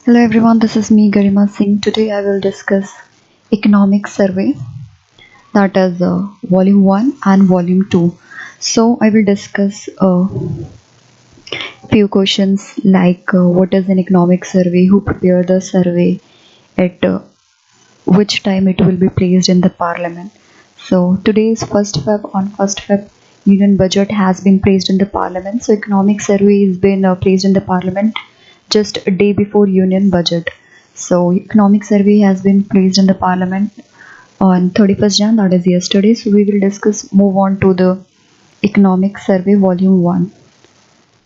Hello everyone, this is me Garima Singh. Today I will discuss economic survey, that is volume 1 and volume 2. So I will discuss a few questions like what is an economic survey, who prepared the survey, at which time it will be placed in the parliament. So today is 1st Feb. On 1st Feb, union budget has been placed in the parliament. So economic survey has been placed in the parliament just a day before union budget. So economic survey has been placed in the parliament on 31st Jan, that is yesterday. So we will move on to the economic survey volume 1.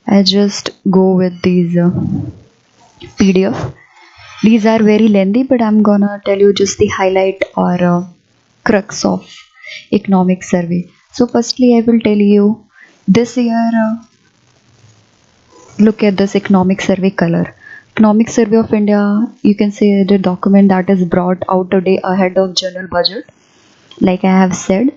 I just go with these PDF. These are very lengthy, but I'm gonna tell you just the highlight or crux of economic survey. So firstly, I will tell you this year. Look at this economic survey color. Economic Survey of India, you can say the document that is brought out a day ahead of general budget, like I have said,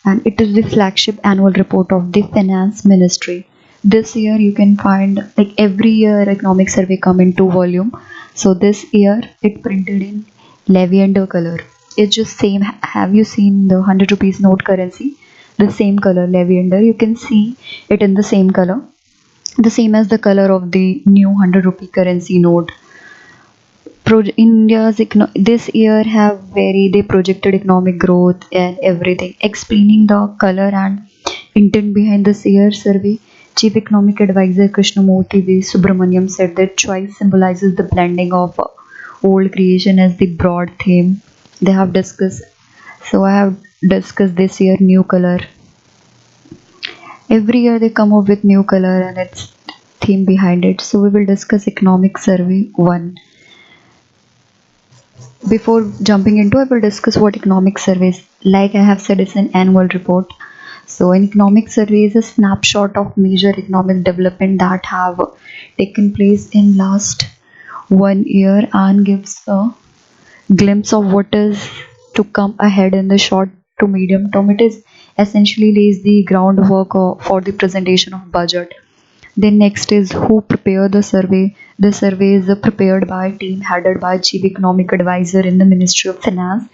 and it is the flagship annual report of the Finance Ministry. This year you can find, like every year economic survey come in two volume. So this year it printed in lavender color. It's just same. Have you seen the 100 rupees note currency? The same color lavender. You can see it in the same color, the same as the color of the new 100 rupee currency note. This year have very they projected economic growth and everything, explaining the color and intent behind this year's survey. Chief Economic Advisor Krishnamurti V. Subramaniam said that choice symbolizes the blending of old creation as the broad theme they have discussed. So I have discussed this year new color. Every year they come up with new color and its theme behind it. So we will discuss economic survey 1. Before jumping into, I will discuss what economic survey is. Like I have said, it's an annual report. So an economic survey is a snapshot of major economic development that have taken place in last 1 year and gives a glimpse of what is to come ahead in the short to medium term. It is essentially lays the groundwork for the presentation of budget. Then next is who prepared the survey. The survey is prepared by a team headed by Chief Economic Advisor in the Ministry of Finance,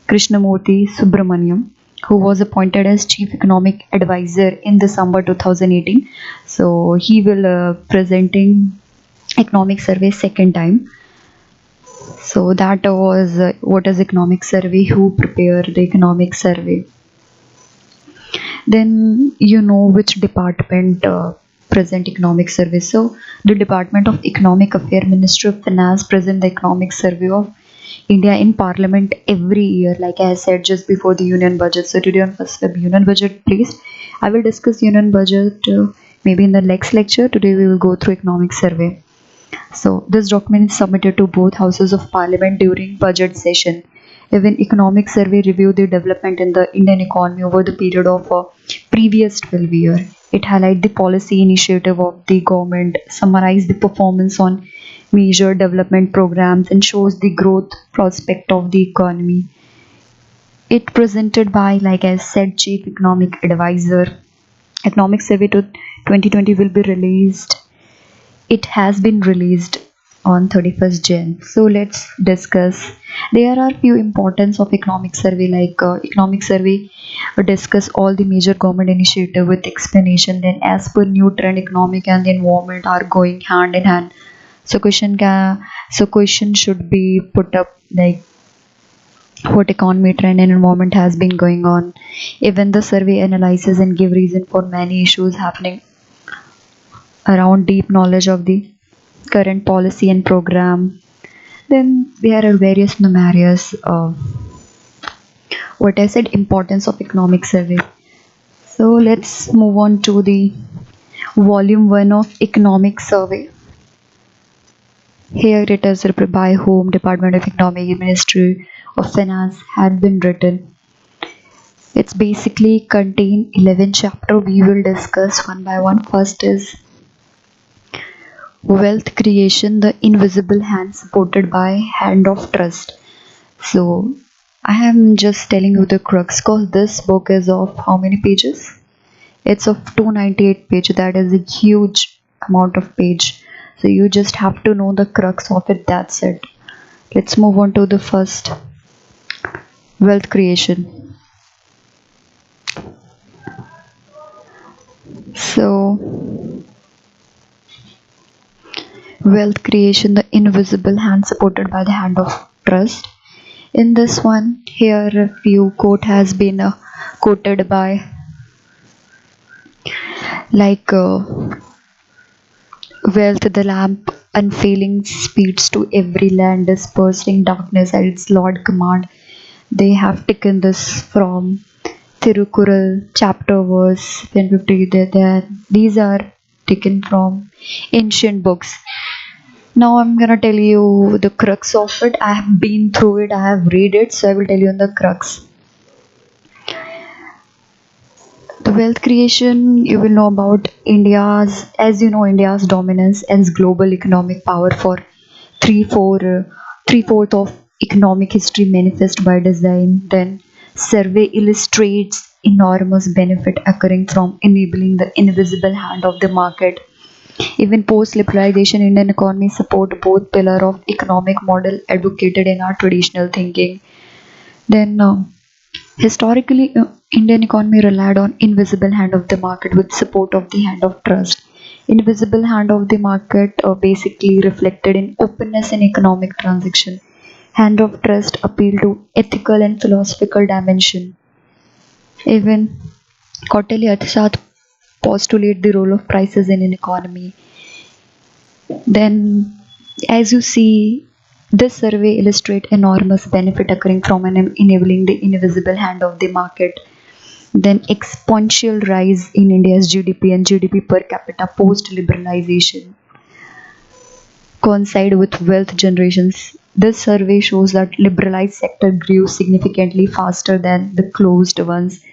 Krishnamurti Subramaniam, who was appointed as Chief Economic Advisor in December 2018. So he will presenting economic survey second time. So that was what is economic survey, who prepared the economic survey. Then you know which department present economic survey. So the Department of Economic Affairs, Ministry of Finance present the economic survey of India in Parliament every year, like I said just before the Union budget. So today on 1st Feb Union budget please. I will discuss Union budget maybe in the next lecture. Today we will go through economic survey. So this document is submitted to both houses of parliament during budget session. Even economic survey review the development in the Indian economy over the period of previous 12 years. It highlights the policy initiative of the government, summarize the performance on major development programs, and shows the growth prospect of the economy. It presented by, like I said, Chief Economic Advisor. Economic survey to 2020 will be released. It has been released on 31st Jan. So let's discuss. There are few importance of economic survey, like economic survey discuss all the major government initiative with explanation. Then as per new trend, economic and the environment are going hand in hand. So question should be put up like what economy trend and environment has been going on. Even the survey analyzes and give reason for many issues happening around deep knowledge of the current policy and program. Then there are various numerous what I said importance of economic survey. So let's move on to the volume 1 of economic survey. Here it is by whom Department of Economic, Ministry of Finance had been written. It's basically contain 11 chapter. We will discuss one by one. First is wealth creation, the invisible hand supported by hand of trust. So I am just telling you the crux, because this book is of how many pages? It's of 298 pages. That is a huge amount of page. So you just have to know the crux of it. That's it. Let's move on to the first, wealth creation. So, wealth creation, the invisible hand supported by the hand of trust. In this one, here a few quote has been quoted by like wealth, the lamp unfailing speeds to every land, dispersing darkness at its Lord command. They have taken this from Tirukural chapter verse 1050. These are taken from ancient books. Now I'm gonna tell you the crux of it. I have been through it, I have read it, so I will tell you the crux. The wealth creation, you will know about India's, as you know, India's dominance as global economic power for three fourth of economic history manifest by design. Then survey illustrates enormous benefit occurring from enabling the invisible hand of the market. Even post-liberalization, Indian economy support both pillar of economic model advocated in our traditional thinking. Then historically, Indian economy relied on invisible hand of the market with support of the hand of trust. Invisible hand of the market basically reflected in openness in economic transaction. Hand of trust appeal to ethical and philosophical dimension. Even Kautilya Arthashastra postulate the role of prices in an economy. Then, as you see, this survey illustrate enormous benefit occurring from enabling the invisible hand of the market. Then exponential rise in India's GDP and GDP per capita post liberalization coincide with wealth generations. This survey shows that liberalized sector grew significantly faster than the closed ones.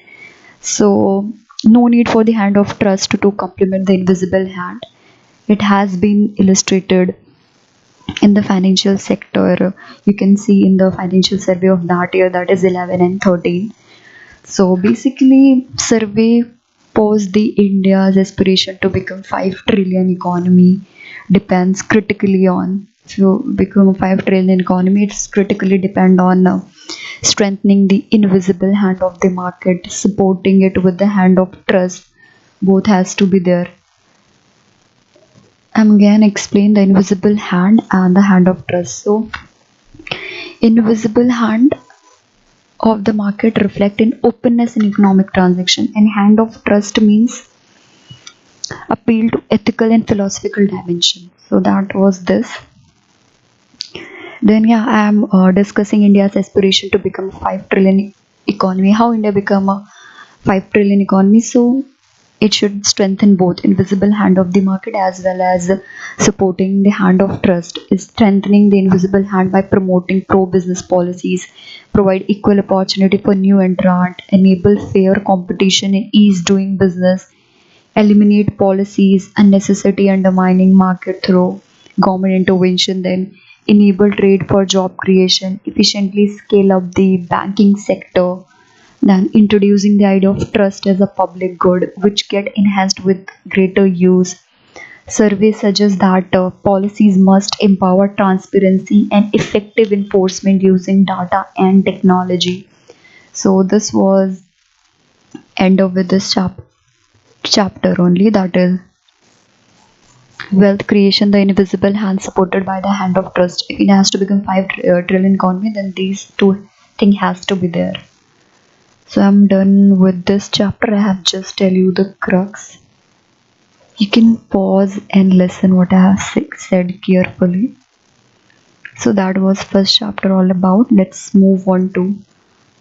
So no need for the hand of trust to complement the invisible hand. It has been illustrated in the financial sector. You can see in the financial survey of that year, that is 11 and 13. So basically, survey posed the India's aspiration to become 5 trillion economy depends critically on, if you become a 5 trillion economy, it's critically depend on strengthening the invisible hand of the market, supporting it with the hand of trust. Both has to be there. I'm gonna explain the invisible hand and the hand of trust. So, invisible hand of the market reflect in openness in economic transaction, and hand of trust means appeal to ethical and philosophical dimension. So that was this. Then yeah, I am discussing India's aspiration to become a 5 trillion economy. How India become a 5 trillion economy? So it should strengthen both invisible hand of the market as well as supporting the hand of trust. Is strengthening the invisible hand by promoting pro-business policies, provide equal opportunity for new entrant, enable fair competition and ease doing business, eliminate policies unnecessary undermining market through government intervention, then enable trade for job creation, efficiently scale up the banking sector, then introducing the idea of trust as a public good which get enhanced with greater use. Surveys suggest that policies must empower transparency and effective enforcement using data and technology. So this was end of with this chapter only, that is wealth creation, the invisible hand supported by the hand of trust. If it has to become 5 trillion economy, then these two thing has to be there. So I'm done with this chapter. I have just tell you the crux. You can pause and listen what I have said carefully. So that was first chapter all about. Let's move on to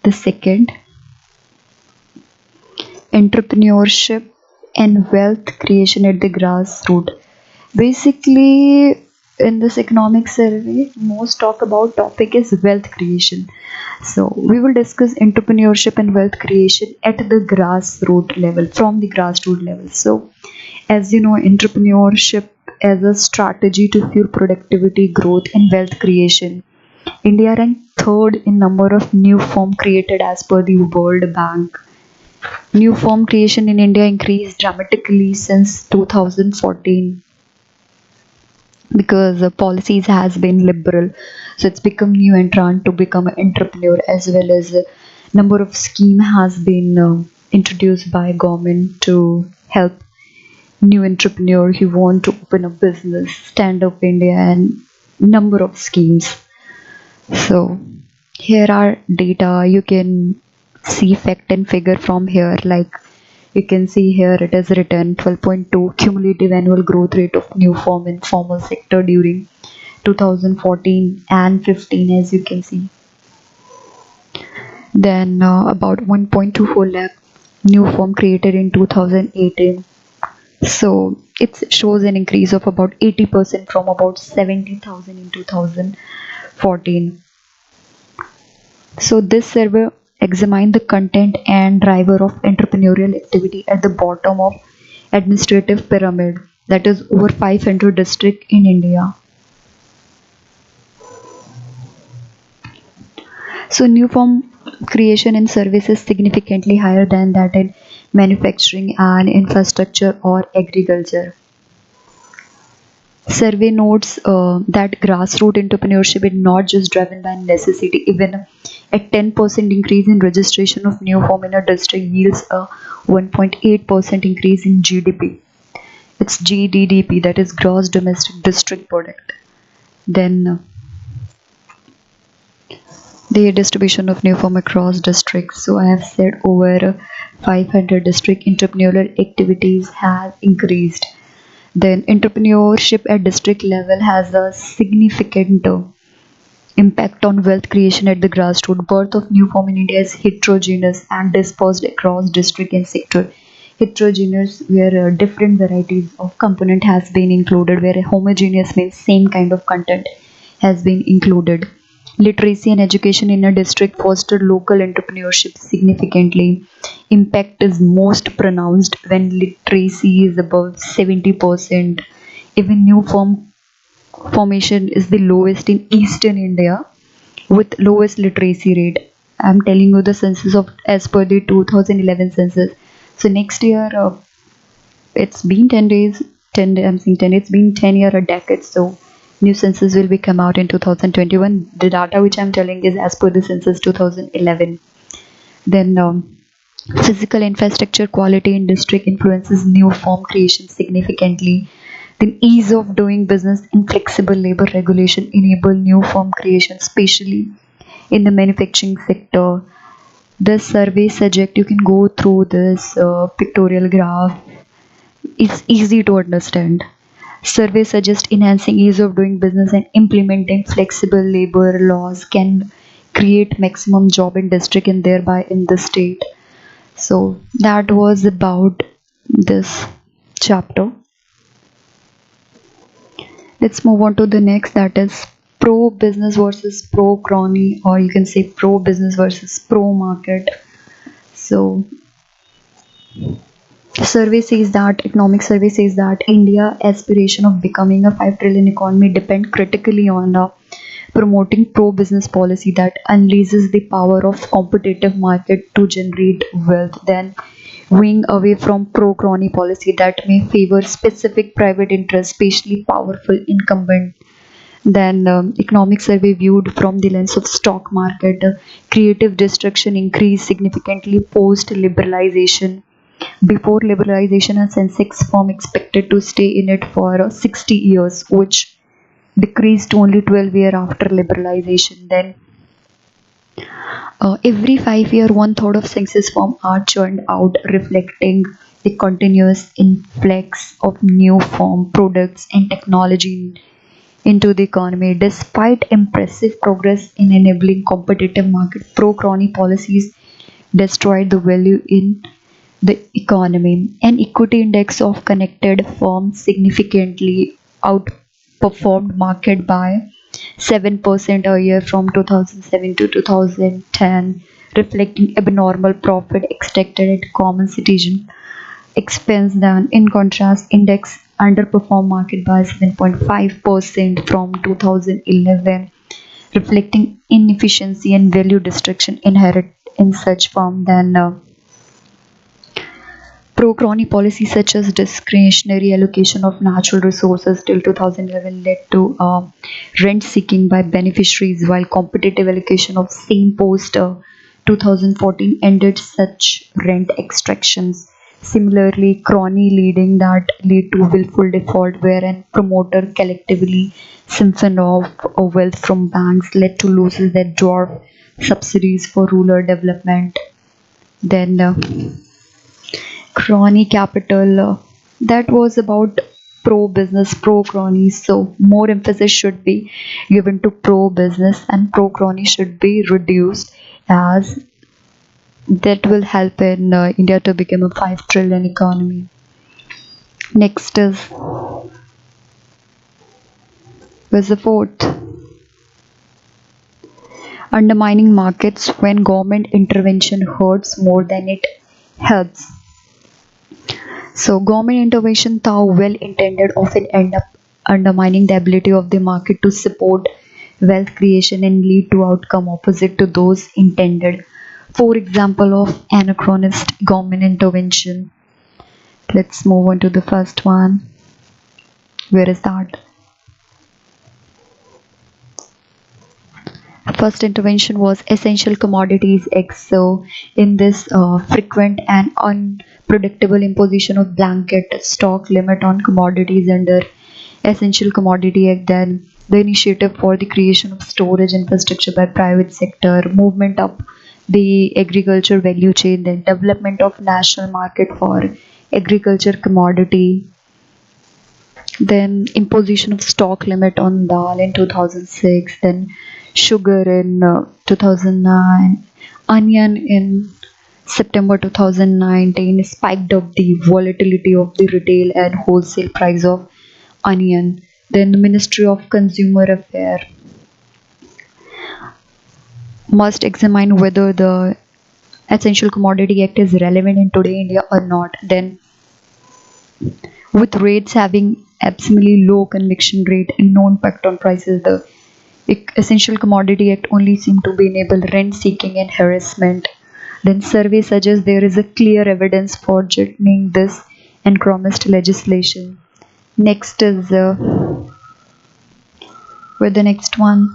the second, entrepreneurship and wealth creation at the grassroots. Basically, in this economic survey, most talk about topic is wealth creation. So we will discuss entrepreneurship and wealth creation at the grassroots level, from the grassroots level. So as you know, entrepreneurship as a strategy to fuel productivity, growth and wealth creation. India ranked third in number of new firm created as per the World Bank. New firm creation in India increased dramatically since 2014. because the policies has been liberal, so it's become new entrant to become an entrepreneur, as well as a number of scheme has been introduced by government to help new entrepreneur who want to open a business, stand up India, and number of schemes. So here are data. You can see fact and figure from here. Like you can see here, it is written 12.2 cumulative annual growth rate of new firm in formal sector during 2014 and 15, as you can see. Then about 1.24 lakh new firm created in 2018. So it shows an increase of about 80% from about 70,000 in 2014. So this survey examined the content and driver of entrepreneurial activity at the bottom of administrative pyramid, that is over 500 districts in India. So new firm creation in service is significantly higher than that in manufacturing and infrastructure or agriculture. Survey notes that grassroots entrepreneurship is not just driven by necessity. Even a 10% increase in registration of new firm in a district yields a 1.8% increase in GDP. It's GDP, that is gross domestic district product. Then the distribution of new firm across districts. So I have said over 500 district entrepreneurial activities have increased. Then entrepreneurship at district level has a significant impact on wealth creation at the grassroots. Birth of new firm in India is heterogeneous and dispersed across district and sector. Heterogeneous, where different varieties of component has been included, where homogeneous means same kind of content has been included. Literacy and education in a district foster local entrepreneurship significantly. Impact is most pronounced when literacy is above 70%. Even new firm formation is the lowest in eastern India with lowest literacy rate. I'm telling you the census of as per the 2011 census. So next year, it's been 10 days, 10 I'm saying 10, it's been 10 year, a decade. So new census will be come out in 2021. The data which I'm telling is as per the census 2011. Then physical infrastructure quality in district influences new firm creation significantly. Then ease of doing business and flexible labor regulation enable new firm creation, especially in the manufacturing sector. This survey suggests, you can go through this pictorial graph. It's easy to understand. Survey suggests enhancing ease of doing business and implementing flexible labor laws can create maximum job in district and thereby in the state. So that was about this chapter. Let's move on to the next, that is pro business versus pro crony, or you can say pro business versus pro market. So economic survey says that India aspiration of becoming a 5 trillion economy depend critically on promoting pro business policy that unleashes the power of competitive market to generate wealth, then wing away from pro crony policy that may favor specific private interests, especially powerful incumbent. Then economic survey viewed from the lens of stock market, creative destruction increased significantly post liberalization. Before liberalization, a Sensex firm expected to stay in it for 60 years, which decreased to only 12 years after liberalization. Then every 5 years, one third of Sensex firms are churned out, reflecting the continuous influx of new firm products and technology into the economy. Despite impressive progress in enabling competitive market, pro-crony policies destroyed the value in the economy. An equity index of connected firms significantly outperformed market by 7% a year from 2007 to 2010, reflecting abnormal profit extracted at common citizen expense. Than in contrast, index underperformed market by 7.5% from 2011, reflecting inefficiency and value destruction inherent in such firm. Then Pro-crony policies such as discretionary allocation of natural resources till 2011 led to rent seeking by beneficiaries, while competitive allocation of same post 2014 ended such rent extractions. Similarly, crony leading that lead to willful default, wherein promoter collectively siphoned off wealth from banks, led to losses that dwarf subsidies for rural development. Then crony capital, that was about pro business, pro crony. So more emphasis should be given to pro business, and pro crony should be reduced, as that will help in India to become a 5 trillion economy. Next is the fourth, undermining markets when government intervention hurts more than it helps. So government intervention, though well intended, often end up undermining the ability of the market to support wealth creation and lead to outcome opposite to those intended. For example of anachronist government intervention. Let's move on to the first one. Where is that? First intervention was Essential Commodities Act. So, in this frequent and unpredictable imposition of blanket stock limit on commodities under Essential Commodity Act, then the initiative for the creation of storage infrastructure by private sector, movement up the agriculture value chain, then development of national market for agriculture commodity, then imposition of stock limit on dal in 2006, then sugar in 2009, onion in September 2019 spiked up the volatility of the retail and wholesale price of onion. Then the Ministry of Consumer Affairs must examine whether the Essential Commodity Act is relevant in today India or not. Then, with rates having absurdly low conviction rate and no impact on prices, the Essential Commodity Act only seemed to be enable rent seeking and harassment. Then survey suggests there is a clear evidence for joining this and promised legislation. Next is with the next one,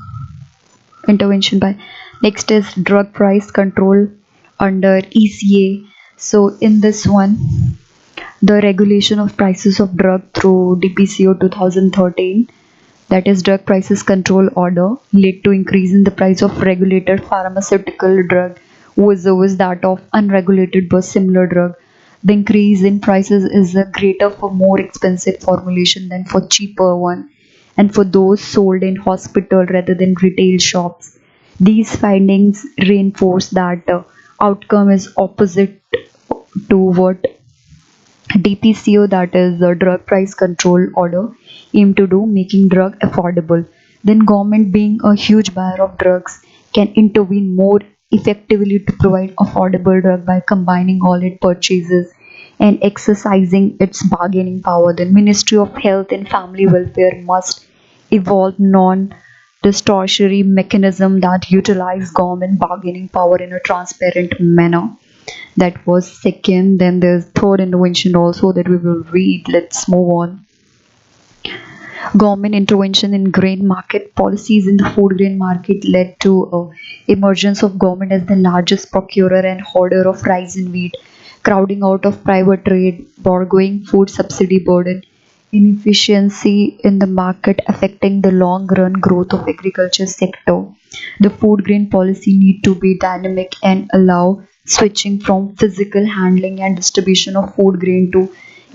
intervention by, next is drug price control under ECA. So in this one, the regulation of prices of drug through DPCO 2013, that is drug prices control order, led to increase in the price of regulated pharmaceutical drug versus that of unregulated but similar drug. The increase in prices is greater for more expensive formulation than for cheaper one, and for those sold in hospital rather than retail shops. These findings reinforce that the outcome is opposite to what DPCO, that is the drug price control order, aim to do, making drug affordable. Then government, being a huge buyer of drugs, can intervene more effectively to provide affordable drug by combining all its purchases and exercising its bargaining power. The Ministry of Health and Family Welfare must evolve non-distortionary mechanism that utilize government bargaining power in a transparent manner. That was second. Then there's third intervention also that we will read. Let's move on. Government intervention in grain market policies in the food grain market led to emergence of government as the largest procurer and hoarder of rice and wheat, crowding out of private trade, borrowing food subsidy burden, inefficiency in the market affecting the long run growth of agriculture sector. The food grain policy need to be dynamic and allow switching from physical handling and distribution of food grain to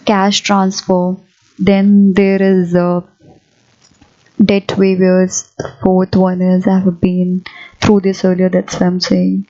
cash transfer. Then there is debt waivers. Fourth one is, I have been through this earlier, that's what I'm saying.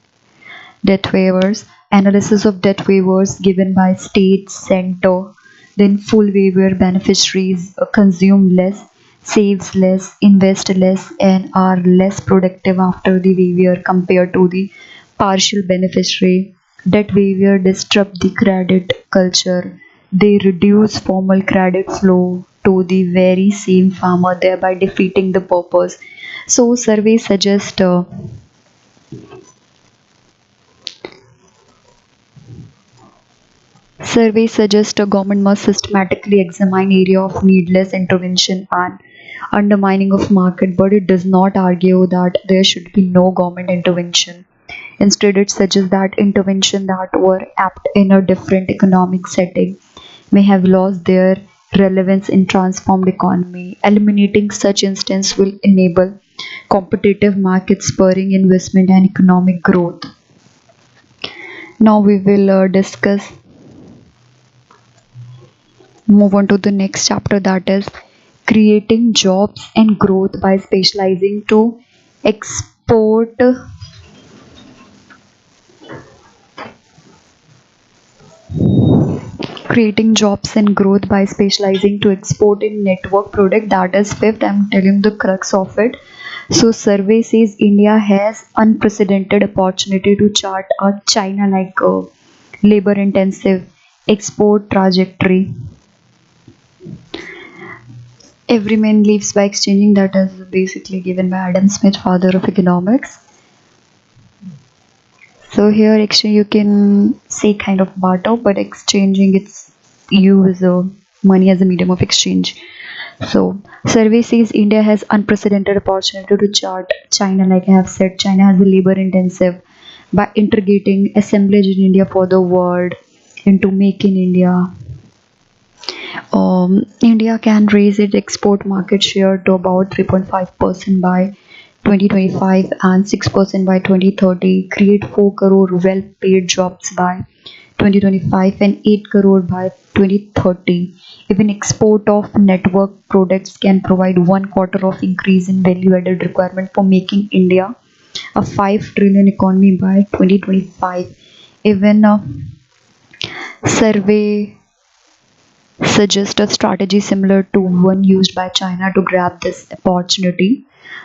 Debt waivers, analysis of debt waivers given by state, center, then full waiver beneficiaries consume less, saves less, invest less, and are less productive after the waiver compared to the partial beneficiary. Debt waiver disrupt the credit culture. They reduce formal credit flow to the very same farmer, thereby defeating the purpose. So surveys suggest Survey suggests a government must systematically examine area of needless intervention and undermining of market, but it does not argue that there should be no government intervention. Instead, it suggests that intervention that were apt in a different economic setting may have lost their relevance in transformed economy. Eliminating such instance will enable competitive markets, spurring investment and economic growth. Now we will move on to the next chapter, that is creating jobs and growth by specializing to export creating jobs and growth by specializing to export in network product. That is fifth. I'm telling the crux of it. So survey says India has unprecedented opportunity to chart a China like labor intensive export trajectory. Every man lives by exchanging, that is basically given by Adam Smith, father of economics. So here actually you can say kind of barter, but exchanging its use money as a medium of exchange. So survey says India has unprecedented opportunity to chart China, like I have said, China has a labor intensive by integrating assemblage in India for the world into Make in India. India can raise its export market share to about 3.5% by 2025 and 6% by 2030, create 4 crore well paid jobs by 2025 and 8 crore by 2030. Even export of network products can provide one quarter of increase in value added requirement for making India a 5 trillion economy by 2025. Even a survey suggest a strategy similar to one used by China to grab this opportunity.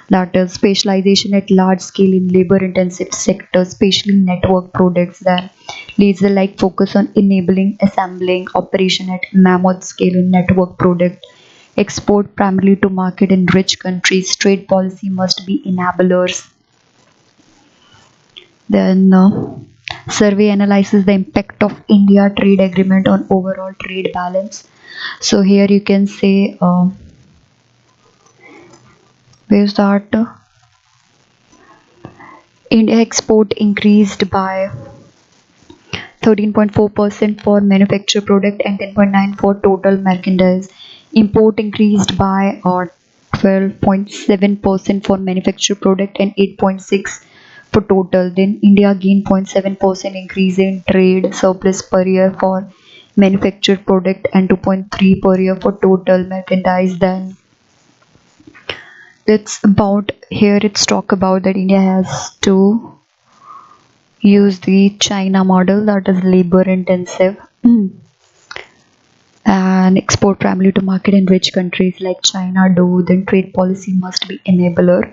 That is specialization at large scale in labor intensive sectors, especially network products. Then laser like focus on enabling assembling operation at mammoth scale in network product. Export primarily to market in rich countries. Trade policy must be enablers. Then survey analyzes the impact of India trade agreement on overall trade balance. So here you can say where's that India export increased by 13.4% for manufactured product and 10.9% for total merchandise. Import increased by 12.7% for manufactured product and 8.6% for total. Then India gained 0.7% increase in trade surplus per year for manufactured product and 2.3 per year for total merchandise. Then it's about here it's talk about that India has to use the China model, that is labor intensive, and export primarily to market in rich countries like China do. Then trade policy must be enabler.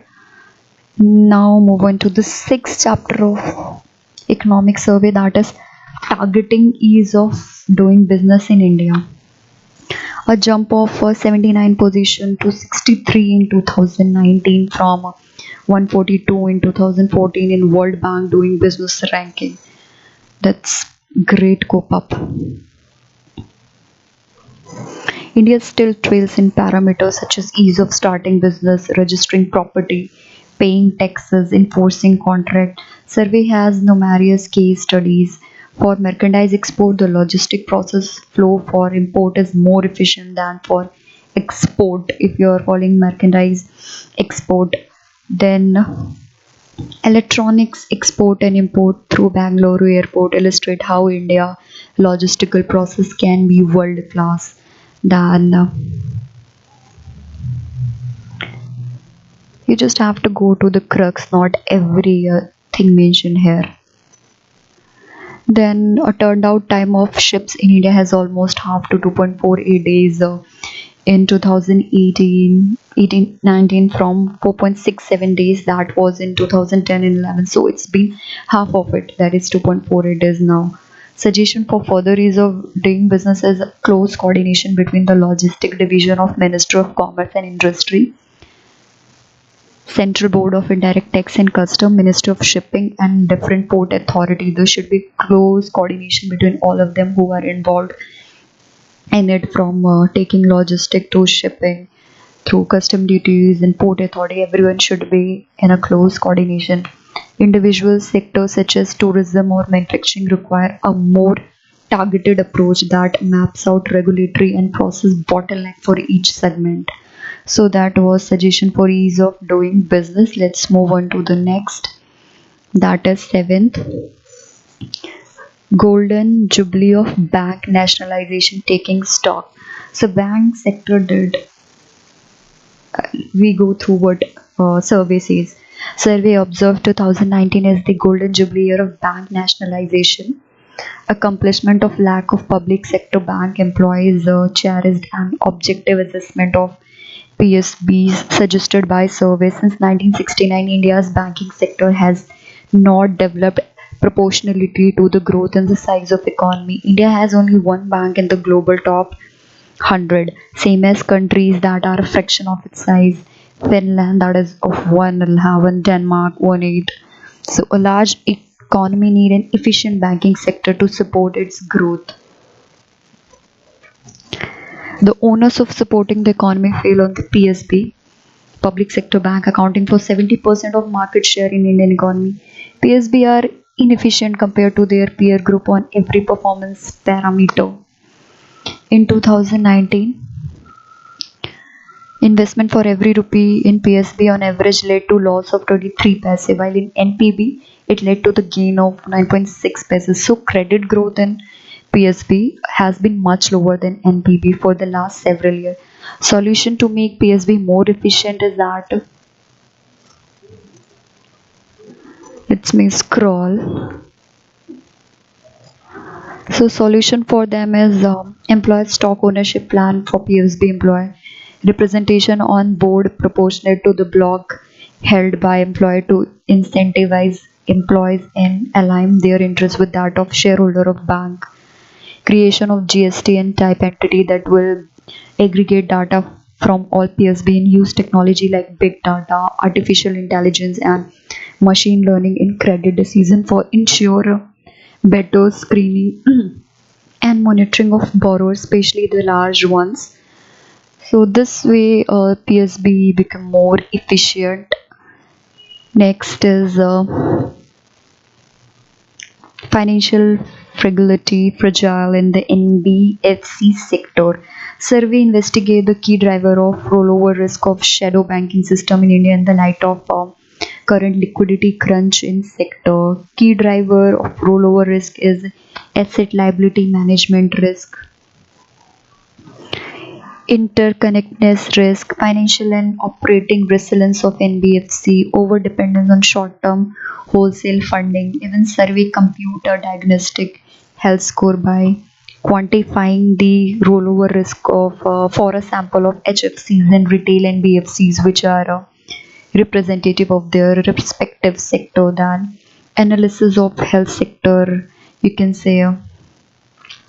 Now move on to the sixth chapter of economic survey, that is targeting ease of doing business in India. A jump of 79 position to 63 in 2019 from 142 in 2014 in World Bank doing business ranking. That's great cope up. India still trails in parameters such as ease of starting business, registering property, paying taxes, enforcing contract. Survey has numerous case studies. For merchandise export, the logistic process flow for import is more efficient than for export. If you are calling merchandise export, then electronics export and import through Bangalore airport illustrate how India logistical process can be world class. Then you just have to go to the crux, not every thing mentioned here. Then a turned out time of ships in India has almost halved to 2.48 days in 2018 19 from 4.67 days that was in 2010 and 11. So it's been half of it, that is 2.48 days now. Suggestion for further ease of doing business is close coordination between the logistic division of Ministry of Commerce and Industry Central Board of Indirect Tax and Custom, Ministry of Shipping, and different port authority. There should be close coordination between all of them who are involved in it, from taking logistic to shipping through custom duties and port authority. Everyone should be in a close coordination. Individual sectors such as tourism or manufacturing require a more targeted approach that maps out regulatory and process bottleneck for each segment. So that was suggestion for ease of doing business. Let's move on to the next. That is seventh, golden jubilee of bank nationalization taking stock. So bank sector did, we go through what survey says. Survey observed 2019 as the golden jubilee year of bank nationalization. Accomplishment of lack of public sector bank employees cherished an objective assessment of PSBs suggested by survey. Since 1969, India's banking sector has not developed proportionally to the growth and the size of economy. India has only one bank in the global top 100, same as countries that are a fraction of its size. Finland, that is of 111, Denmark 1.8. So a large economy need an efficient banking sector to support its growth. The onus of supporting the economy fell on the PSB, public sector bank, accounting for 70% of market share in Indian economy. PSB are inefficient compared to their peer group on every performance parameter. In 2019, investment for every rupee in PSB on average led to loss of 23 paise, while in NPB it led to the gain of 9.6 paise. So credit growth in PSB has been much lower than NPB for the last several years. Solution to make PSB more efficient is that, let me scroll. So solution for them is employee stock ownership plan for PSB employee, representation on board proportionate to the block held by employer to incentivize employees and align their interests with that of shareholder of bank, creation of GST and type entity that will aggregate data from all PSB and use technology like big data, artificial intelligence, and machine learning in credit decision for ensure better screening and monitoring of borrowers, especially the large ones. So this way, PSB become more efficient. Next is financial fragile in the NBFC sector. Survey investigate the key driver of rollover risk of shadow banking system in India in the light of current liquidity crunch in sector. Key driver of rollover risk is asset liability management risk, interconnectedness risk, financial and operating resilience of NBFC, over dependence on short-term wholesale funding. Even survey computer diagnostic health score by quantifying the rollover risk of for a sample of HFCs and retail NBFCs which are representative of their respective sector. Than analysis of health sector, you can say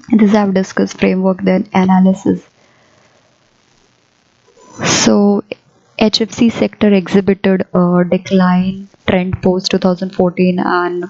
this I have discussed framework, then analysis. So HFC sector exhibited a decline trend post 2014, and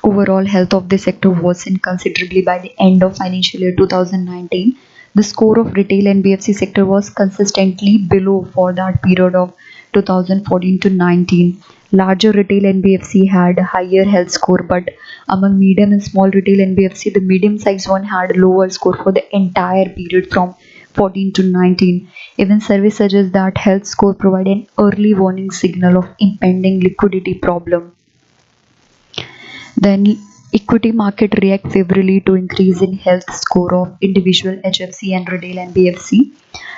overall health of the sector worsened considerably by the end of financial year 2019. The score of retail NBFC sector was consistently below for that period of 2014 to 19. Larger retail NBFC had higher health score, but among medium and small retail NBFC, the medium sized one had lower score for the entire period from 14 to 19. Even survey suggests that health score provide an early warning signal of impending liquidity problem. Then equity market react favorably to increase in health score of individual HFC and retail NBFC.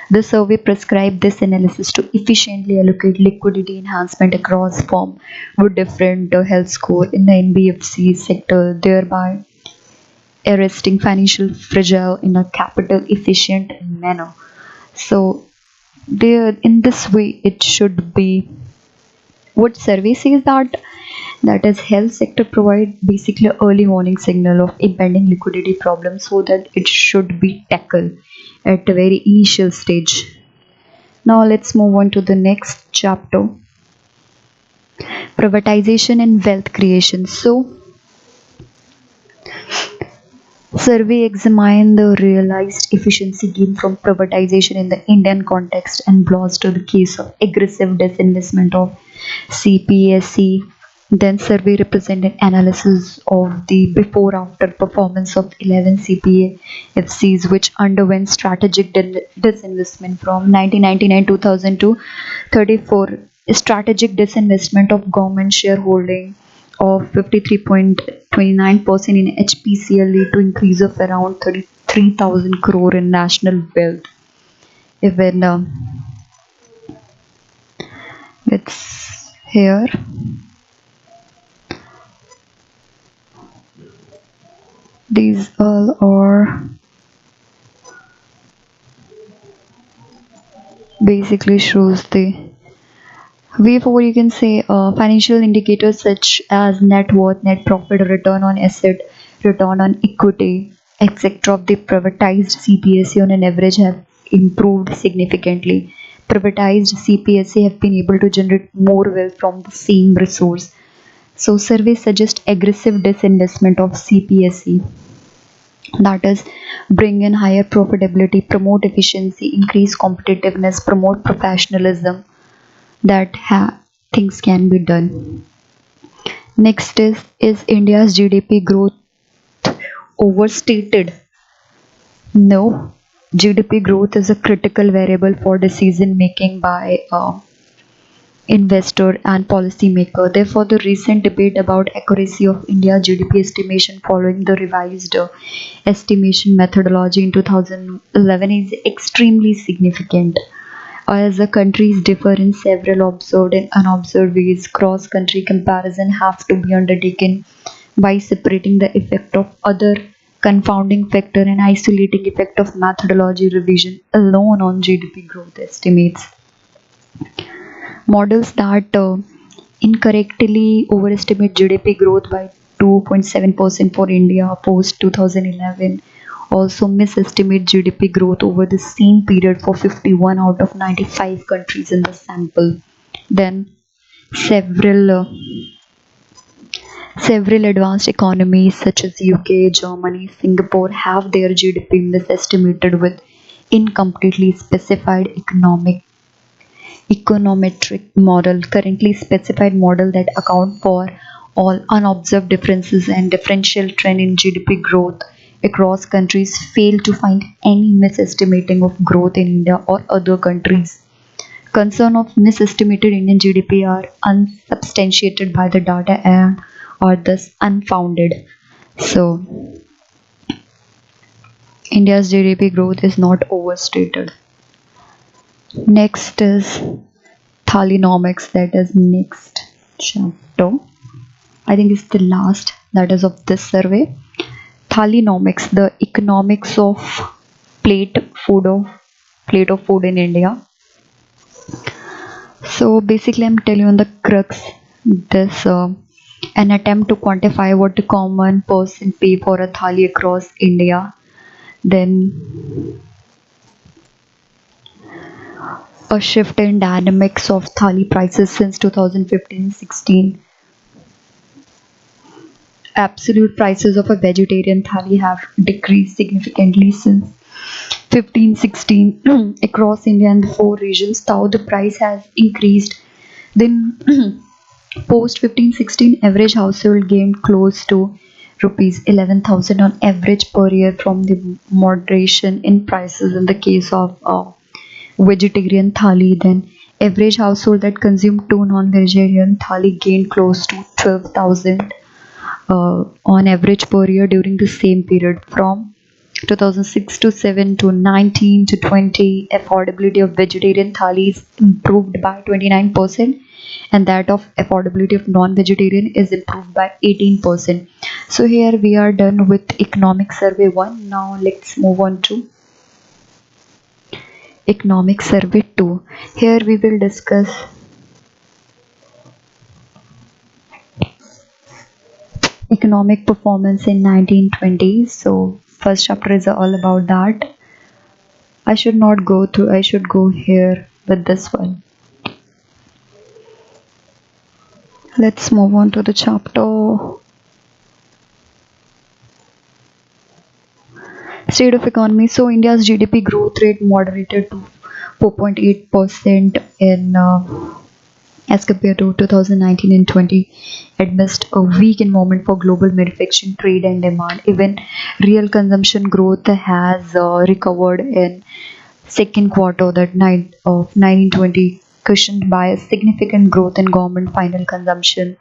The survey prescribed this analysis to efficiently allocate liquidity enhancement across firm with different health score in the NBFC sector, thereby arresting financial fragile in a capital efficient manner. So there, in this way it should be, what survey says that is health sector provide basically early warning signal of impending liquidity problem, so that it should be tackled at a very initial stage. Now let's move on to the next chapter, privatization and wealth creation. So survey examined the realized efficiency gain from privatization in the Indian context and blows to the case of aggressive disinvestment of CPSE. Then survey represented analysis of the before-after performance of 11 CPFCs which underwent strategic disinvestment from 1999-2000 to 34 strategic disinvestment of government shareholding of 53.29% in HPCL lead to increase of around 33,000 crore in national wealth. Even it's here. These all are basically shows the way forward. You can say financial indicators such as net worth, net profit, return on asset, return on equity, etc. of the privatized CPSE on an average have improved significantly. Privatized CPSE have been able to generate more wealth from the same resource. So surveys suggest aggressive disinvestment of CPSE, that is bring in higher profitability, promote efficiency, increase competitiveness, promote professionalism, that things can be done. Next is India's GDP growth overstated? No, GDP growth is a critical variable for decision making by investor and policymaker. Therefore, the recent debate about accuracy of India's GDP estimation following the revised estimation methodology in 2011 is extremely significant. As the countries differ in several observed and unobserved ways, cross-country comparison have to be undertaken by separating the effect of other confounding factor and isolating effect of methodology revision alone on GDP growth estimates. Models that incorrectly overestimate GDP growth by 2.7% for India post 2011 also misestimate GDP growth over the same period for 51 out of 95 countries in the sample. Then several uh, several advanced economies such as UK, Germany, Singapore have their GDP misestimated with incompletely specified econometric model, currently specified model that account for all unobserved differences and differential trend in GDP growth across countries fail to find any misestimating of growth in India or other countries. Concern of misestimated Indian GDP are unsubstantiated by the data and are thus unfounded. So India's GDP growth is not overstated. Next is Thalinomics, that is next chapter. I think it's the last, that is of this survey. Thalinomics, the economics of plate plate of food in India. So basically, I'm telling you on the crux this an attempt to quantify what the common person pay for a thali across India. Then a shift in dynamics of thali prices since 2015-16. Absolute prices of a vegetarian thali have decreased significantly since 15-16 across India and the four regions. Though the price has increased, then post 15-16 average household gained close to rupees 11,000 on average per year from the moderation in prices in the case of vegetarian thali. Then average household that consumed two non-vegetarian thali gained close to 12,000 on average per year during the same period. From 2006 to 7 to 19 to 20, affordability of vegetarian thalis improved by 29%, and that of affordability of non-vegetarian is improved by 18%. So here we are done with economic survey 1. Now let's move on to economic survey 2. Here we will discuss economic performance in 1920s. So first chapter is all about that. I should not go through, I should go here with this one. Let's move on to the chapter state of economy. So India's GDP growth rate moderated to 4.8% in as compared to 2019 and 20 amidst a weak environment for global manufacturing, trade and demand. Even real consumption growth has recovered in second quarter that night of 1920, cushioned by a significant growth in government final consumption.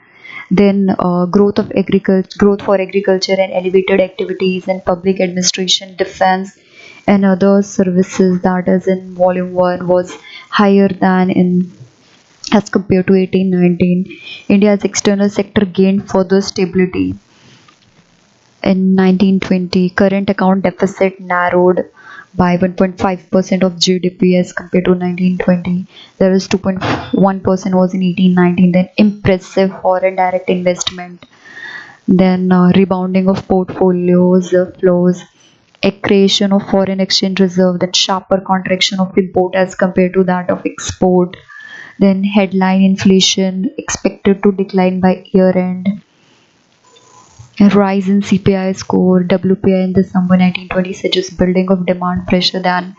Then growth for agriculture and elevated activities in public administration, defense, and other services, that is in volume 1 was higher than in as compared to 1819. India's external sector gained further stability in 1920. Current account deficit narrowed by 1.5% of GDP as compared to 1920. There is 2.1% was in 1819. Then impressive foreign direct investment. Then rebounding of portfolios flows, a creation of foreign exchange reserve, then sharper contraction of import as compared to that of export. Then headline inflation expected to decline by year end. A rise in CPI score, WPI in December 1920 suggests building of demand pressure than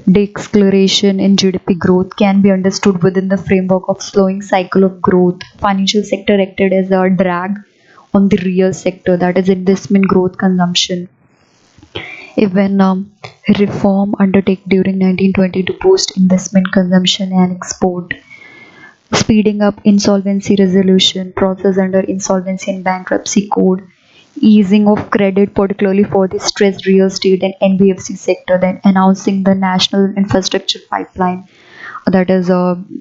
deceleration in GDP growth can be understood within the framework of slowing cycle of growth. Financial sector acted as a drag on the real sector, that is investment growth consumption. Even reform undertaken during 1920 to boost investment consumption and export, speeding up insolvency resolution process under insolvency and bankruptcy code, easing of credit particularly for the stressed real estate and NBFC sector, then announcing the national infrastructure pipeline, that is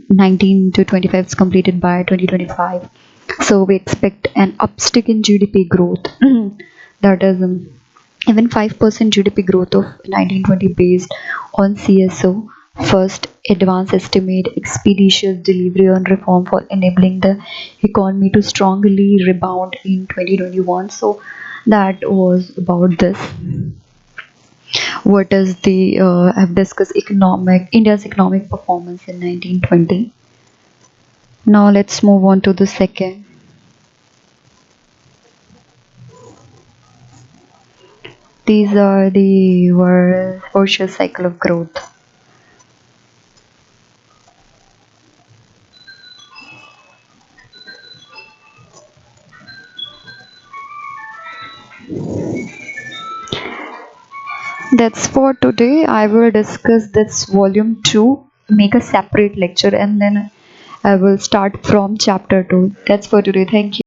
19 to 25 is completed by 2025. So we expect an upstick in GDP growth. That is even 5% GDP growth of 1920 based on CSO. First, advance estimate expeditious delivery on reform for enabling the economy to strongly rebound in 2021. So that was about this. What is the I've discussed economic India's economic performance in 1920. Now let's move on to the second. These are the virtuous cycle of growth. That's for today. I will discuss this volume 2, make a separate lecture, and then I will start from chapter 2. That's for today. Thank you.